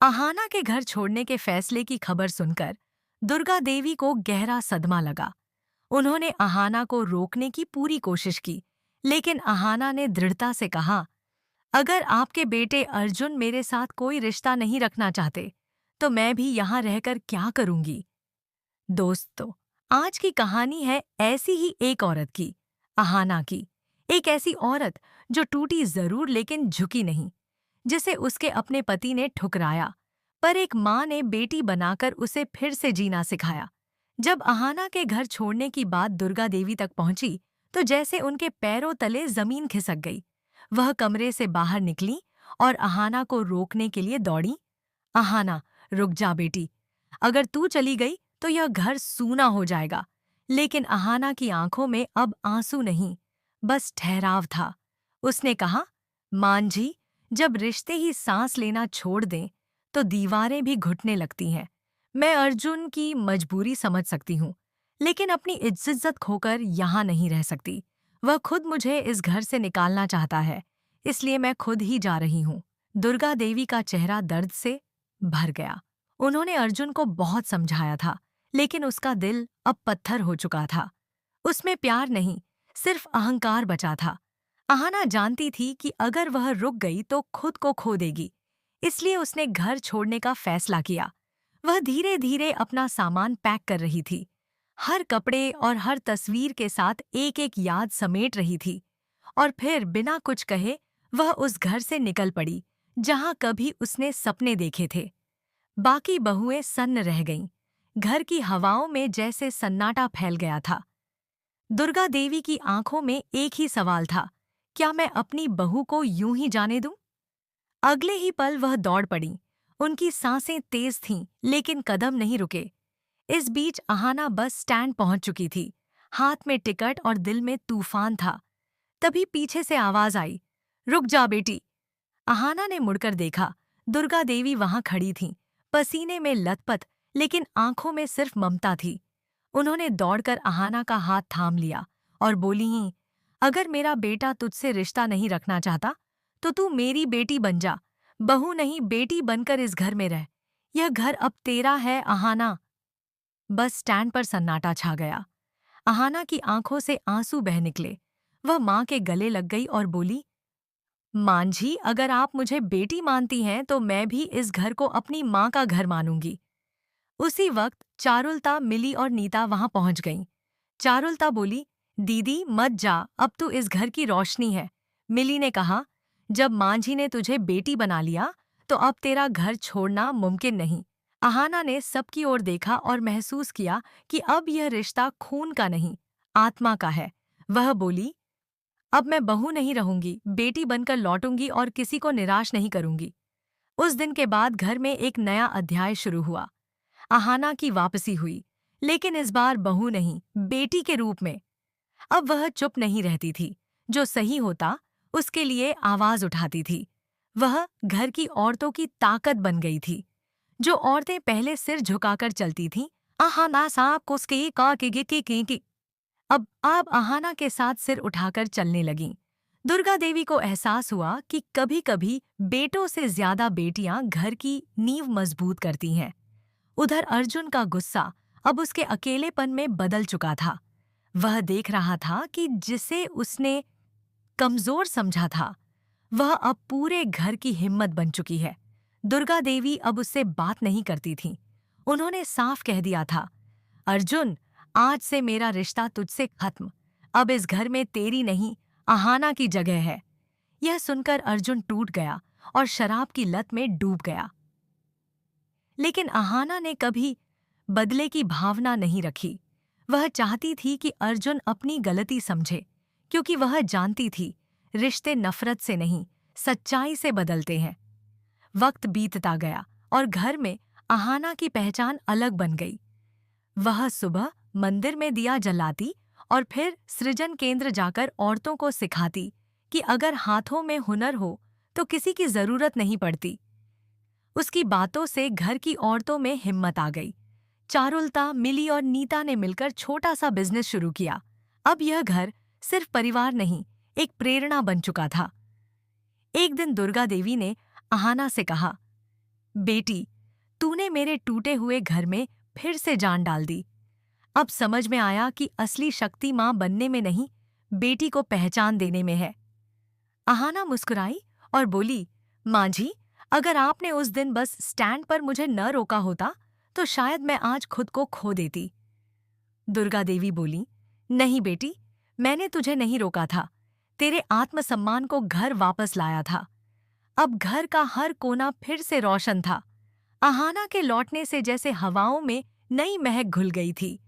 अहाना के घर छोड़ने के फैसले की खबर सुनकर दुर्गा देवी को गहरा सदमा लगा। उन्होंने अहाना को रोकने की पूरी कोशिश की, लेकिन अहाना ने दृढ़ता से कहा, अगर आपके बेटे अर्जुन मेरे साथ कोई रिश्ता नहीं रखना चाहते, तो मैं भी यहाँ रहकर क्या करूंगी। दोस्तों, आज की कहानी है ऐसी ही एक औरत की, अहाना की। एक ऐसी औरत जो टूटी जरूर लेकिन झुकी नहीं, जिसे उसके अपने पति ने ठुकराया, पर एक माँ ने बेटी बनाकर उसे फिर से जीना सिखाया। जब अहाना के घर छोड़ने की बात दुर्गा देवी तक पहुंची, तो जैसे उनके पैरों तले जमीन खिसक गई। वह कमरे से बाहर निकली और अहाना को रोकने के लिए दौड़ी। अहाना, रुक जा बेटी। अगर तू चली गई तो यह घर सूना हो जाएगा। लेकिन अहाना की आंखों में अब आंसू नहीं, बस ठहराव था। उसने कहा, मान जी, जब रिश्ते ही सांस लेना छोड़ दें, तो दीवारें भी घुटने लगती हैं। मैं अर्जुन की मजबूरी समझ सकती हूँ, लेकिन अपनी इज्जत खोकर यहाँ नहीं रह सकती। वह खुद मुझे इस घर से निकालना चाहता है, इसलिए मैं खुद ही जा रही हूँ। दुर्गा देवी का चेहरा दर्द से भर गया। उन्होंने अर्जुन को बहुत समझाया था, लेकिन उसका दिल अब पत्थर हो चुका था। उसमें प्यार नहीं, सिर्फ अहंकार बचा था। अहाना जानती थी कि अगर वह रुक गई तो खुद को खो देगी, इसलिए उसने घर छोड़ने का फैसला किया। वह धीरे धीरे अपना सामान पैक कर रही थी, हर कपड़े और हर तस्वीर के साथ एक एक याद समेट रही थी। और फिर बिना कुछ कहे वह उस घर से निकल पड़ी, जहां कभी उसने सपने देखे थे। बाकी बहुएं सन्न रह गईं। घर की हवाओं में जैसे सन्नाटा फैल गया था। दुर्गा देवी की आंखों में एक ही सवाल था, क्या मैं अपनी बहू को यूं ही जाने दूं? अगले ही पल वह दौड़ पड़ी। उनकी सांसें तेज थीं, लेकिन कदम नहीं रुके। इस बीच अहाना बस स्टैंड पहुंच चुकी थी, हाथ में टिकट और दिल में तूफान था। तभी पीछे से आवाज आई, रुक जा बेटी। अहाना ने मुड़कर देखा। दुर्गा देवी वहां खड़ी थीं, पसीने में लथपथ, लेकिन आंखों में सिर्फ ममता थी। उन्होंने दौड़कर अहाना का हाथ थाम लिया और बोली ही, अगर मेरा बेटा तुझसे रिश्ता नहीं रखना चाहता, तो तू मेरी बेटी बन जा। बहू नहीं, बेटी बनकर इस घर में रह। यह घर अब तेरा है अहाना। बस स्टैंड पर सन्नाटा छा गया। अहाना की आंखों से आंसू बह निकले। वह माँ के गले लग गई और बोली, मां जी, अगर आप मुझे बेटी मानती हैं तो मैं भी इस घर को अपनी माँ का घर मानूंगी। उसी वक्त चारुलता, मिली और नीता वहां पहुंच गईं। चारुलता बोली, दीदी मत जा, अब तू इस घर की रोशनी है। मिली ने कहा, जब मांझी ने तुझे बेटी बना लिया, तो अब तेरा घर छोड़ना मुमकिन नहीं। अहाना ने सबकी ओर देखा और महसूस किया कि अब यह रिश्ता खून का नहीं, आत्मा का है। वह बोली, अब मैं बहू नहीं रहूंगी, बेटी बनकर लौटूंगी और किसी को निराश नहीं करूंगी। उस दिन के बाद घर में एक नया अध्याय शुरू हुआ। अहाना की वापसी हुई, लेकिन इस बार बहू नहीं, बेटी के रूप में। अब वह चुप नहीं रहती थी। जो सही होता उसके लिए आवाज उठाती थी। वह घर की औरतों की ताकत बन गई थी। जो औरतें पहले सिर झुकाकर चलती थीं, अहाना साहब को उसके का की अब अहाना के साथ सिर उठाकर चलने लगीं। दुर्गा देवी को एहसास हुआ कि कभी-कभी बेटों से ज्यादा बेटियां घर की नींव मजबूत करती हैं। उधर अर्जुन का गुस्सा अब उसके अकेलेपन में बदल चुका था। वह देख रहा था कि जिसे उसने कमजोर समझा था, वह अब पूरे घर की हिम्मत बन चुकी है। दुर्गा देवी अब उससे बात नहीं करती थीं। उन्होंने साफ कह दिया था, अर्जुन, आज से मेरा रिश्ता तुझसे खत्म। अब इस घर में तेरी नहीं, अहाना की जगह है। यह सुनकर अर्जुन टूट गया और शराब की लत में डूब गया। लेकिन अहाना ने कभी बदले की भावना नहीं रखी। वह चाहती थी कि अर्जुन अपनी गलती समझे, क्योंकि वह जानती थी रिश्ते नफरत से नहीं, सच्चाई से बदलते हैं। वक्त बीतता गया और घर में अहाना की पहचान अलग बन गई। वह सुबह मंदिर में दिया जलाती और फिर सृजन केंद्र जाकर औरतों को सिखाती कि अगर हाथों में हुनर हो तो किसी की जरूरत नहीं पड़ती। उसकी बातों से घर की औरतों में हिम्मत आ गई। चारुलता, मिली और नीता ने मिलकर छोटा सा बिजनेस शुरू किया। अब यह घर सिर्फ परिवार नहीं, एक प्रेरणा बन चुका था। एक दिन दुर्गा देवी ने अहाना से कहा, बेटी, तूने मेरे टूटे हुए घर में फिर से जान डाल दी। अब समझ में आया कि असली शक्ति माँ बनने में नहीं, बेटी को पहचान देने में है। अहाना मुस्कुराई और बोली, माँ जी, अगर आपने उस दिन बस स्टैंड पर मुझे न रोका होता तो शायद मैं आज खुद को खो देती। दुर्गा देवी बोली, नहीं बेटी, मैंने तुझे नहीं रोका था, तेरे आत्मसम्मान को घर वापस लाया था। अब घर का हर कोना फिर से रोशन था। अहाना के लौटने से जैसे हवाओं में नई महक घुल गई थी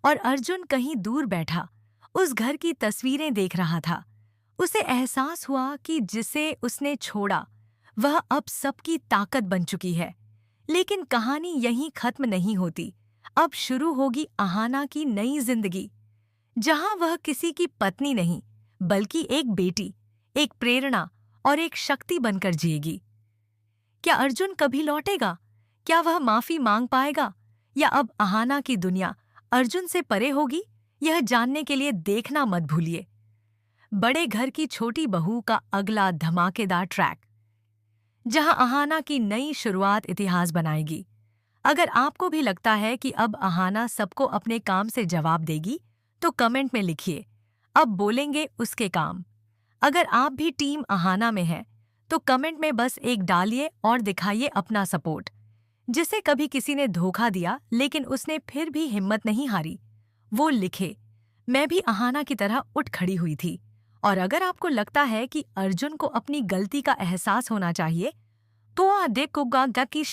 और अर्जुन कहीं दूर बैठा उस घर की तस्वीरें देख रहा था। उसे एहसास हुआ कि जिसे उसने छोड़ा वह अब सबकी ताकत बन चुकी है। लेकिन कहानी यहीं खत्म नहीं होती। अब शुरू होगी अहाना की नई जिंदगी, जहां वह किसी की पत्नी नहीं बल्कि एक बेटी, एक प्रेरणा और एक शक्ति बनकर जिएगी। क्या अर्जुन कभी लौटेगा? क्या वह माफी मांग पाएगा? या अब अहाना की दुनिया अर्जुन से परे होगी? यह जानने के लिए देखना मत भूलिए बड़े घर की छोटी बहू का अगला धमाकेदार ट्रैक, जहां अहाना की नई शुरुआत इतिहास बनाएगी। अगर आपको भी लगता है कि अब अहाना सबको अपने काम से जवाब देगी, तो कमेंट में लिखिए, अब बोलेंगे उसके काम। अगर आप भी टीम अहाना में हैं, तो कमेंट में बस एक डालिए और दिखाइए अपना सपोर्ट। जिसे कभी किसी ने धोखा दिया लेकिन उसने फिर भी हिम्मत नहीं हारी, वो लिखे, मैं भी अहाना की तरह उठ खड़ी हुई थी। और अगर आपको लगता है कि अर्जुन को अपनी गलती का एहसास होना चाहिए, तो देखोगा की